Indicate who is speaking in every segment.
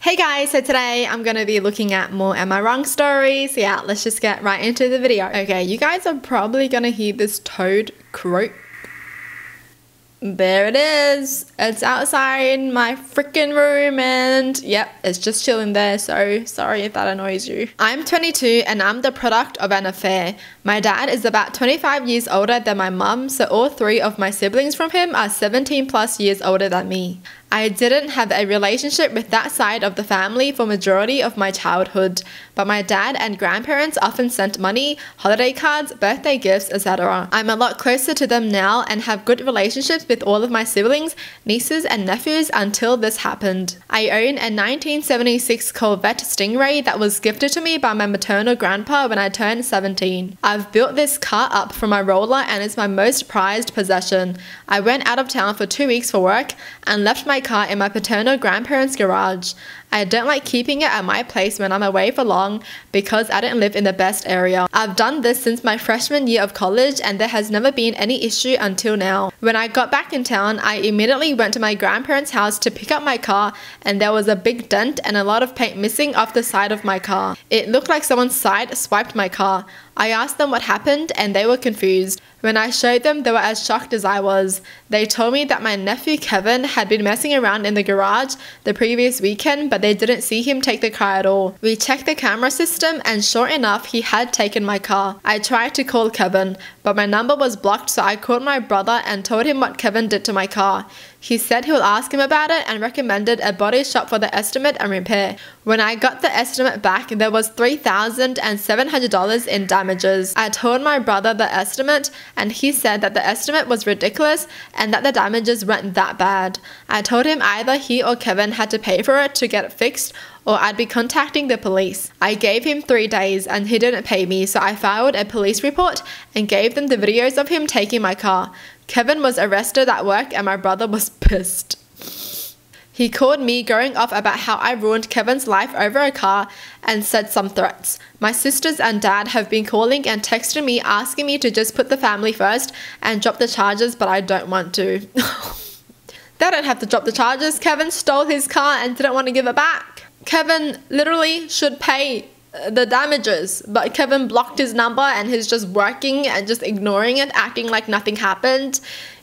Speaker 1: Hey guys, so today I'm going to be looking at more Am I Wrong stories. Yeah, let's just get right into the video. Okay, you guys are probably going to hear this toad croak. There it is. It's outside my freaking room and yep, it's just chilling there, so sorry if that annoys you. I'm 22 and I'm the product of an affair. My dad is about 25 years older than my mum, so all three of my siblings from him are 17 plus years older than me. I didn't have a relationship with that side of the family for majority of my childhood, but my dad and grandparents often sent money, holiday cards, birthday gifts, etc. I'm a lot closer to them now and have good relationships with all of my siblings, nieces and nephews until this happened. I own a 1976 Corvette Stingray that was gifted to me by my maternal grandpa when I turned 17. I've built this car up from my roller and it's my most prized possession. I went out of town for 2 weeks for work and left my car in my paternal grandparents' garage. I don't like keeping it at my place when I'm away for long because I don't live in the best area. I've done this since my freshman year of college and there has never been any issue until now. When I got back in town, I immediately went to my grandparents' house to pick up my car and there was a big dent and a lot of paint missing off the side of my car. It looked like someone side swiped my car. I asked them what happened and they were confused. When I showed them, they were as shocked as I was. They told me that my nephew Kevin had been messing around in the garage the previous weekend, but they didn't see him take the car at all. We checked the camera system and sure enough, he had taken my car. I tried to call Kevin, but my number was blocked, so I called my brother and told him what Kevin did to my car. He said he will ask him about it and recommended a body shop for the estimate and repair. When I got the estimate back, there was $3,700 in damages. I told my brother the estimate and he said that the estimate was ridiculous and that the damages weren't that bad. I told him either he or Kevin had to pay for it to get it fixed or I'd be contacting the police. I gave him 3 days and he didn't pay me, so I filed a police report and gave them the videos of him taking my car. Kevin was arrested at work and my brother was pissed. He called me going off about how I ruined Kevin's life over a car and said some threats. My sisters and dad have been calling and texting me asking me to just put the family first and drop the charges, but I don't want to. They don't have to drop the charges. Kevin stole his car and didn't want to give it back. Kevin literally should pay the damages, but Kevin blocked his number and he's just working and just ignoring it, acting like nothing happened.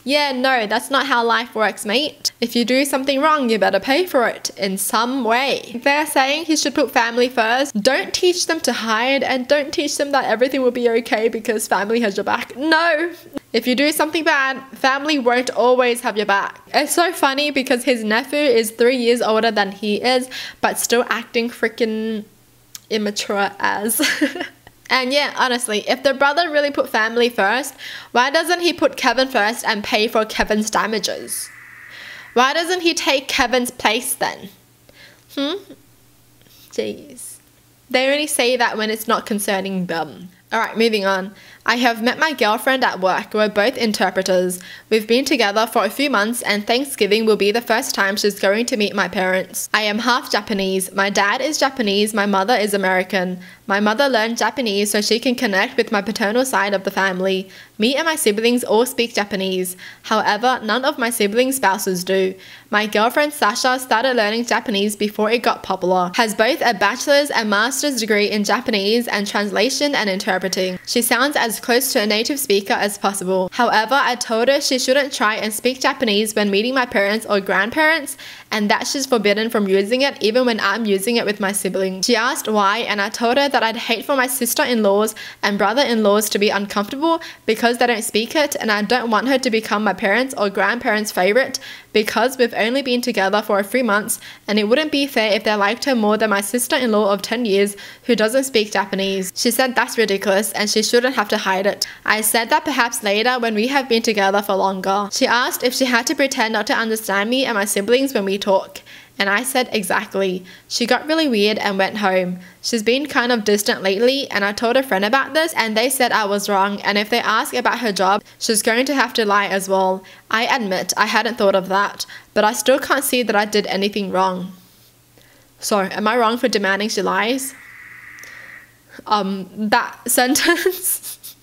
Speaker 1: Yeah, no, that's not how life works, mate. If you do something wrong, you better pay for it in some way. They're saying he should put family first. Don't teach them to hide and don't teach them that everything will be okay because family has your back. No! If you do something bad, family won't always have your back. It's so funny because his nephew is 3 years older than he is, but still acting freaking immature as. And yeah, honestly, if the brother really put family first, why doesn't he put Kevin first and pay for Kevin's damages? Why doesn't he take Kevin's place then? Jeez. They only say that when it's not concerning them. Alright, moving on. I have met my girlfriend at work. We're both interpreters. We've been together for a few months and Thanksgiving will be the first time she's going to meet my parents. I am half Japanese. My dad is Japanese, my mother is American. My mother learned Japanese so she can connect with my paternal side of the family. Me and my siblings all speak Japanese. However, none of my siblings' spouses do. My girlfriend Sasha started learning Japanese before it got popular. Has both a bachelor's and master's degree in Japanese and translation and interpreting. She sounds as close to a native speaker as possible. However, I told her she shouldn't try and speak Japanese when meeting my parents or grandparents and that she's forbidden from using it even when I'm using it with my siblings. She asked why and I told her that I'd hate for my sister-in-laws and brother-in-laws to be uncomfortable because they don't speak it and I don't want her to become my parents' or grandparents' favorite because we've only been together for a few months and it wouldn't be fair if they liked her more than my sister-in-law of 10 years who doesn't speak Japanese. She said that's ridiculous and she shouldn't have to hide it. I said that perhaps later when we have been together for longer. She asked if she had to pretend not to understand me and my siblings when we talk. And I said exactly. She got really weird and went home. She's been kind of distant lately and I told a friend about this and they said I was wrong and if they ask about her job, she's going to have to lie as well. I admit I hadn't thought of that, but I still can't see that I did anything wrong. So, am I wrong for demanding she lies? That sentence?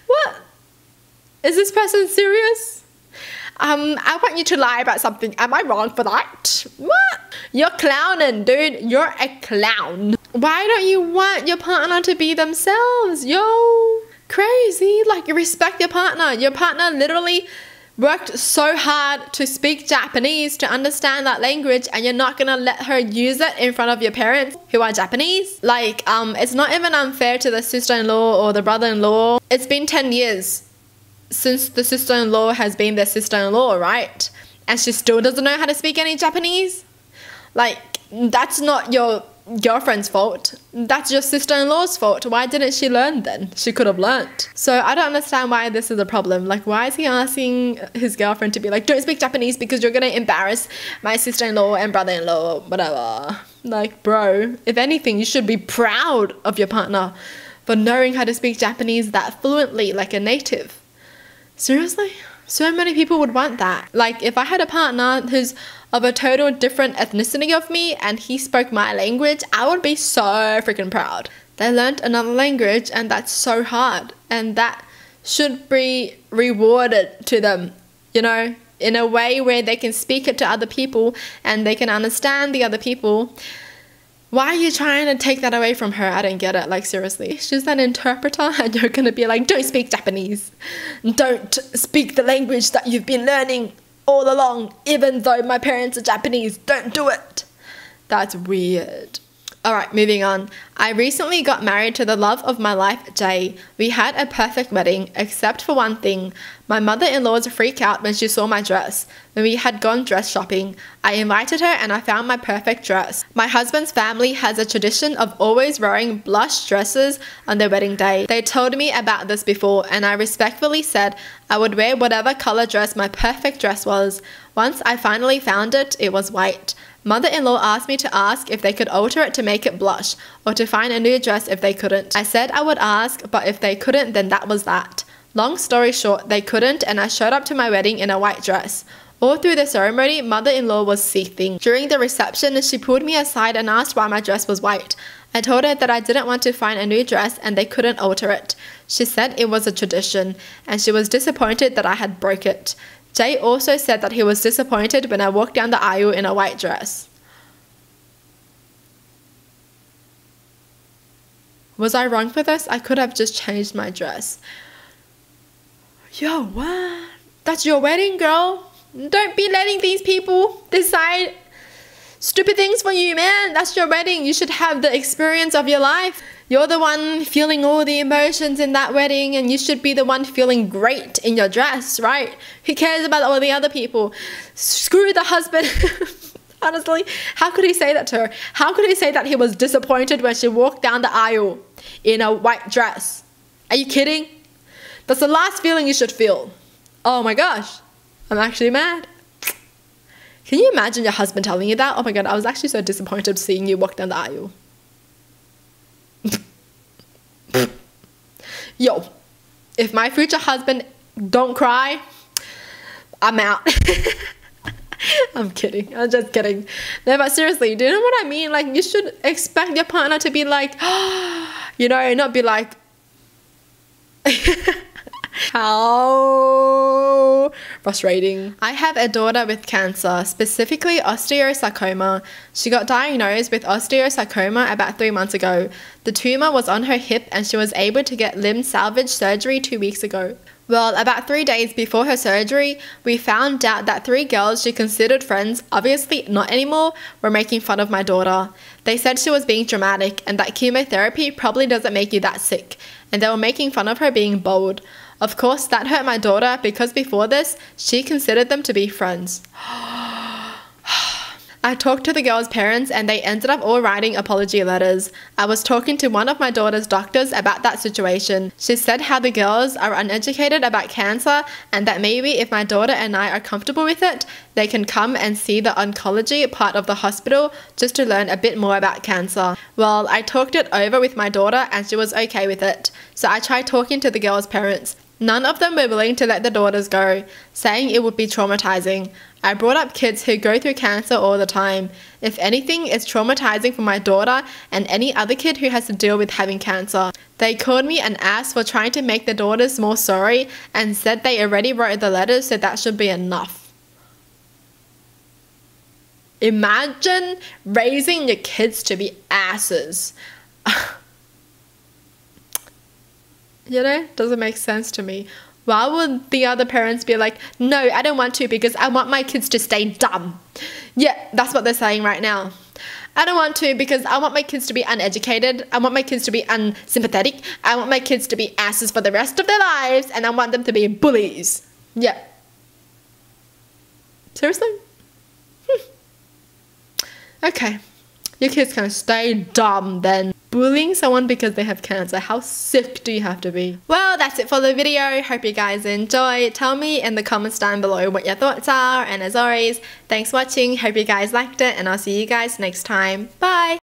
Speaker 1: What? Is this person serious? I want you to lie about something. Am I wrong for that? What? You're clowning, dude. You're a clown. Why don't you want your partner to be themselves? Yo, crazy. Like, respect your partner. Your partner literally worked so hard to speak Japanese, to understand that language, and you're not gonna let her use it in front of your parents who are Japanese? Like, it's not even unfair to the sister-in-law or the brother-in-law. It's been 10 years since the sister-in-law has been their sister-in-law, right? And she still doesn't know how to speak any Japanese? Like, that's not your girlfriend's fault. That's your sister-in-law's fault. Why didn't she learn then? She could have learned. So I don't understand why this is a problem. Like, why is he asking his girlfriend to be like, don't speak Japanese because you're gonna embarrass my sister-in-law and brother-in-law, whatever. Like, bro, if anything, you should be proud of your partner for knowing how to speak Japanese that fluently, like a native. Seriously? So many people would want that. Like, if I had a partner who's of a total different ethnicity of me and he spoke my language, I would be so freaking proud. They learned another language, and that's so hard, and that should be rewarded to them, you know, in a way where they can speak it to other people and they can understand the other people. Why are you trying to take that away from her? I don't get it. Like, seriously. She's an interpreter and you're going to be like, don't speak Japanese. Don't speak the language that you've been learning all along, even though my parents are Japanese. Don't do it. That's weird. Alright, moving on. I recently got married to the love of my life, Jay. We had a perfect wedding, except for one thing. My mother-in-law's freak out when she saw my dress. When we had gone dress shopping, I invited her and I found my perfect dress. My husband's family has a tradition of always wearing blush dresses on their wedding day. They told me about this before and I respectfully said I would wear whatever color dress my perfect dress was. Once I finally found it, it was white. Mother-in-law asked me to ask if they could alter it to make it blush, or to find a new dress if they couldn't. I said I would ask, but if they couldn't, then that was that. Long story short, they couldn't, and I showed up to my wedding in a white dress. All through the ceremony, mother-in-law was seething. During the reception, she pulled me aside and asked why my dress was white. I told her that I didn't want to find a new dress and they couldn't alter it. She said it was a tradition, and she was disappointed that I had broke it. Jay also said that he was disappointed when I walked down the aisle in a white dress. Was I wrong for this? I could have just changed my dress. Yo, what? That's your wedding, girl. Don't be letting these people decide stupid things for you, man. That's your wedding. You should have the experience of your life. You're the one feeling all the emotions in that wedding, and you should be the one feeling great in your dress, right? Who cares about all the other people? Screw the husband. Honestly, how could he say that to her? How could he say that he was disappointed when she walked down the aisle in a white dress? Are you kidding? That's the last feeling you should feel. Oh my gosh, I'm actually mad. Can you imagine your husband telling you that? Oh my god, I was actually so disappointed seeing you walk down the aisle. Yo, if my future husband don't cry, I'm out. I'm kidding. I'm just kidding. No, but seriously, do you know what I mean? Like, you should expect your partner to be like, you know, not be like, how frustrating. I have a daughter with cancer, specifically osteosarcoma. She got diagnosed with osteosarcoma about 3 months ago. The tumor was on her hip and she was able to get limb salvage surgery 2 weeks ago. Well, about 3 days before her surgery, we found out that 3 girls she considered friends, obviously not anymore, were making fun of my daughter. They said she was being dramatic and that chemotherapy probably doesn't make you that sick, and they were making fun of her being bold. Of course, that hurt my daughter because before this, she considered them to be friends. I talked to the girls' parents and they ended up all writing apology letters. I was talking to one of my daughter's doctors about that situation. She said how the girls are uneducated about cancer and that maybe if my daughter and I are comfortable with it, they can come and see the oncology part of the hospital just to learn a bit more about cancer. Well, I talked it over with my daughter and she was okay with it. So I tried talking to the girls' parents. None of them were willing to let their daughters go, saying it would be traumatizing. I brought up kids who go through cancer all the time. If anything, it's traumatizing for my daughter and any other kid who has to deal with having cancer. They called me an ass for trying to make their daughters more sorry and said they already wrote the letters, so that should be enough. Imagine raising your kids to be asses. You know, doesn't make sense to me. Why would the other parents be like, no, I don't want to because I want my kids to stay dumb? Yeah, that's what they're saying right now. I don't want to because I want my kids to be uneducated. I want my kids to be unsympathetic. I want my kids to be asses for the rest of their lives, and I want them to be bullies. Yeah. Seriously? Okay. Your kids can stay dumb then. Bullying someone because they have cancer. How sick do you have to be? Well, that's it for the video. Hope you guys enjoy. Tell me in the comments down below what your thoughts are. And as always, thanks for watching. Hope you guys liked it. And I'll see you guys next time. Bye!